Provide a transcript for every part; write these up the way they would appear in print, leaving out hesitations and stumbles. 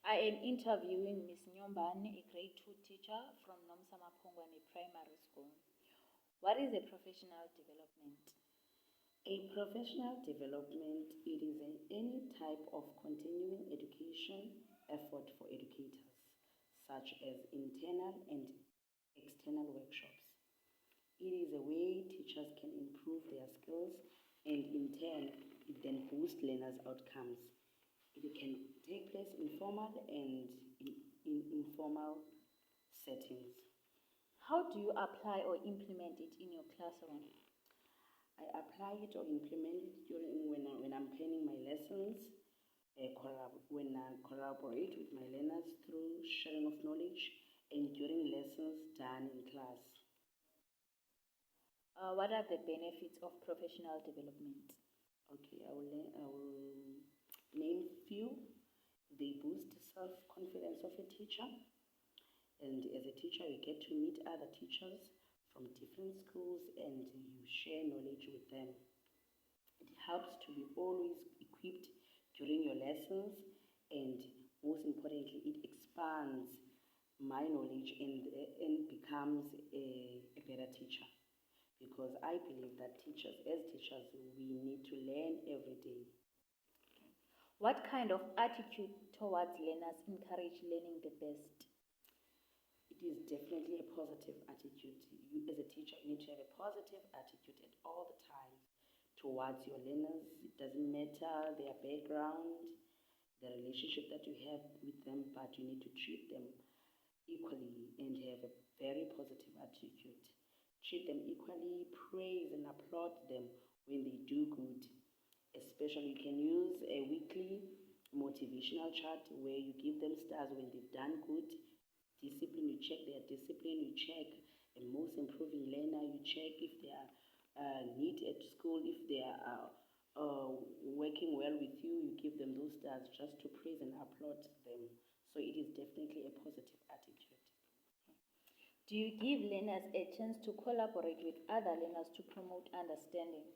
I am interviewing Ms. Nyombane, a grade 2 teacher from Nomsama Pongwane Primary School. What is a professional development? A professional development, it is any type of continuing education effort for educators, such as internal and external workshops. It is a way teachers can improve their skills and in turn, it then boosts learners' outcomes. It can take place in formal and in informal settings. How do you apply or implement it in your classroom? I apply it or implement it during when I'm planning my lessons, when I collaborate with my learners through sharing of knowledge, and during lessons done in class. What are the benefits of professional development? Okay, I will name few. They boost self-confidence of a teacher, and as a teacher you get to meet other teachers from different schools and you share knowledge with them. It helps to be always equipped during your lessons, and most importantly it expands my knowledge and becomes a better teacher, because I believe that as teachers we need to learn every day. What kind of attitude towards learners encourage learning the best? It is definitely a positive attitude. You as a teacher, you need to have a positive attitude at all the time towards your learners. It doesn't matter their background, the relationship that you have with them, but you need to treat them equally and have a very positive attitude. Treat them equally, praise and applaud them when they do good. Especially, you can use a weekly motivational chart where you give them stars when they've done good. Discipline, you check their discipline, you check a most improving learner, you check if they are neat at school, if they are working well with you, you give them those stars just to praise and applaud them. So it is definitely a positive attitude. Do you give learners a chance to collaborate with other learners to promote understanding?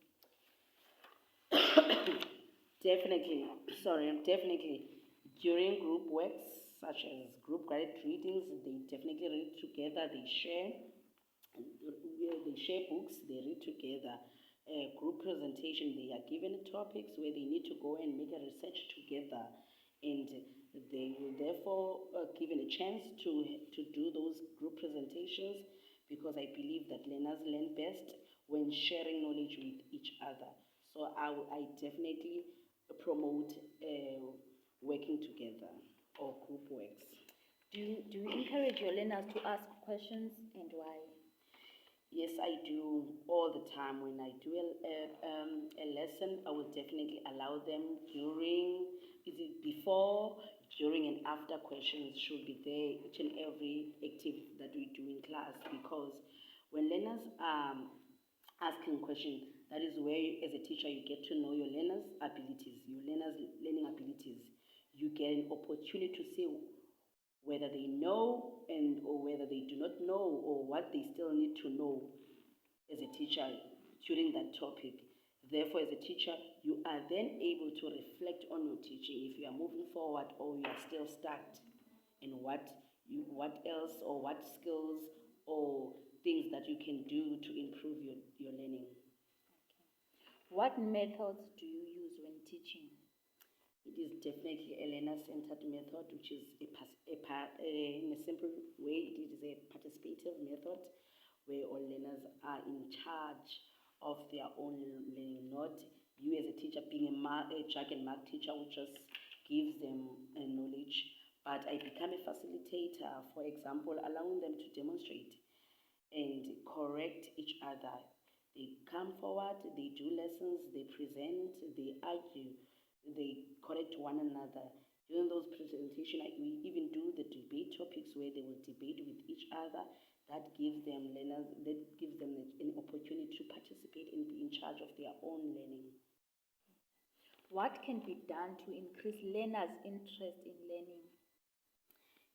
Definitely. During group works, such as group guided readings, they definitely read together, they share books, they read together. Group presentation, they are given topics where they need to go and make a research together, and they will therefore given a chance to do those group presentations, because I believe that learners learn best when sharing knowledge with each other. So I definitely promote working together or group works. Do you encourage your learners to ask questions, and why? Yes, I do all the time. When I do a lesson, I will definitely allow them before, during, and after questions should be there, each and every activity that we do in class, because when learners are asking questions, that is where, as a teacher, you get to know your learners' abilities, your learners' learning abilities. You get an opportunity to see whether they know and or whether they do not know, or what they still need to know as a teacher during that topic. Therefore, as a teacher, you are then able to reflect on your teaching if you are moving forward or you are still stuck, and what else or what skills or things that you can do to improve your learning. What methods do you use when teaching? It is definitely a learner-centered method, which is in a simple way, it is a participative method where all learners are in charge of their own learning, not you as a teacher being a jack and mark teacher who just gives them knowledge, but I become a facilitator, for example, allowing them to demonstrate and correct each other. They come forward, they do lessons, they present, they argue, they correct one another. During those presentations, we even do the debate topics where they will debate with each other. That gives them an opportunity to participate and be in charge of their own learning. What can be done to increase learners' interest in learning?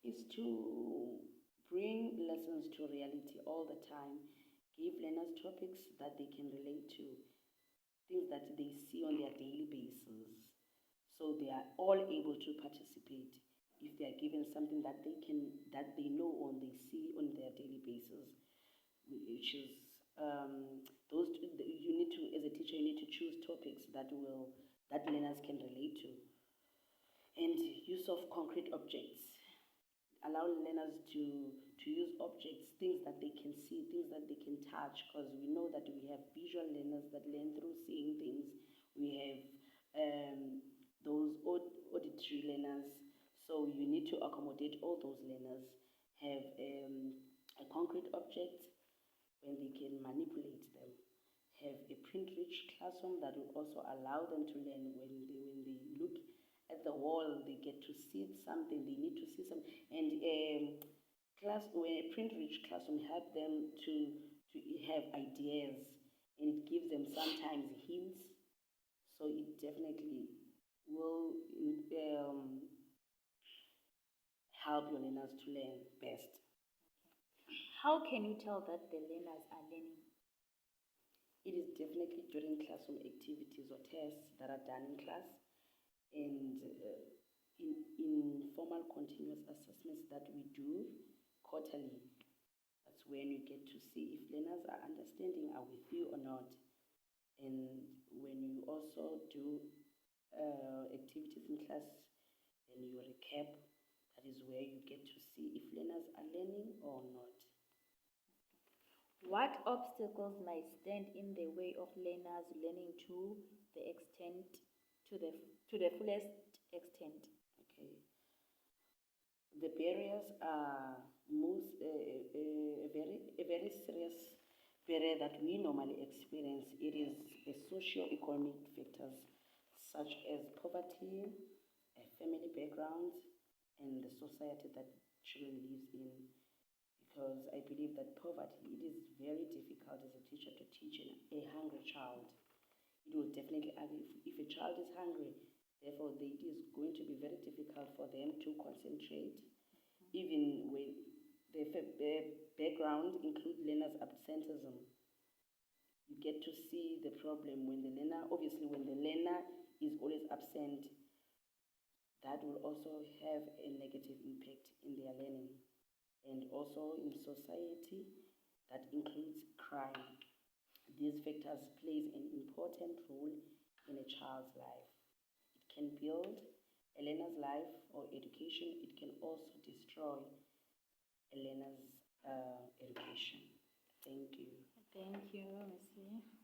Is to bring lessons to reality all the time. Give learners topics that they can relate to, things that they see on their daily basis, so they are all able to participate. if they are given something that they know or they see on their daily basis, which is you need to, as a teacher, you need to choose topics that learners can relate to, and use of concrete objects. Allow learners to use objects, things that they can see, things that they can touch, because we know that we have visual learners that learn through seeing things. We have those auditory learners. So you need to accommodate all those learners. Have a concrete object when they can manipulate them. Have a print-rich classroom that will also allow them to learn. When they look at the wall, they get to see something. They need to see something, and when a print-rich classroom help them to have ideas, and it gives them sometimes hints. So it definitely will help your learners to learn best. How can you tell that the learners are learning? It is definitely during classroom activities or tests that are done in class, and in formal continuous assessments that we do quarterly. That's when you get to see if learners are understanding, are with you or not. And when you also do activities in class and you recap, that is where you get to see if learners are learning or not. What obstacles might stand in the way of learners learning to the fullest extent? Okay. The barriers are a very serious barrier that we normally experience. It is the socio-economic factors such as poverty, family backgrounds, and the society that children live in. Because I believe that poverty, it is very difficult as a teacher to teach a hungry child. It will definitely, if a child is hungry, therefore it is going to be very difficult for them to concentrate, even when the background include learners' absenteeism. You get to see the problem when the learner is always absent. That will also have a negative impact in their learning. And also in society, that includes crime. These factors plays an important role in a child's life. It can build a learner's life or education. It can also destroy a learner's education. Thank you. Thank you, Missy.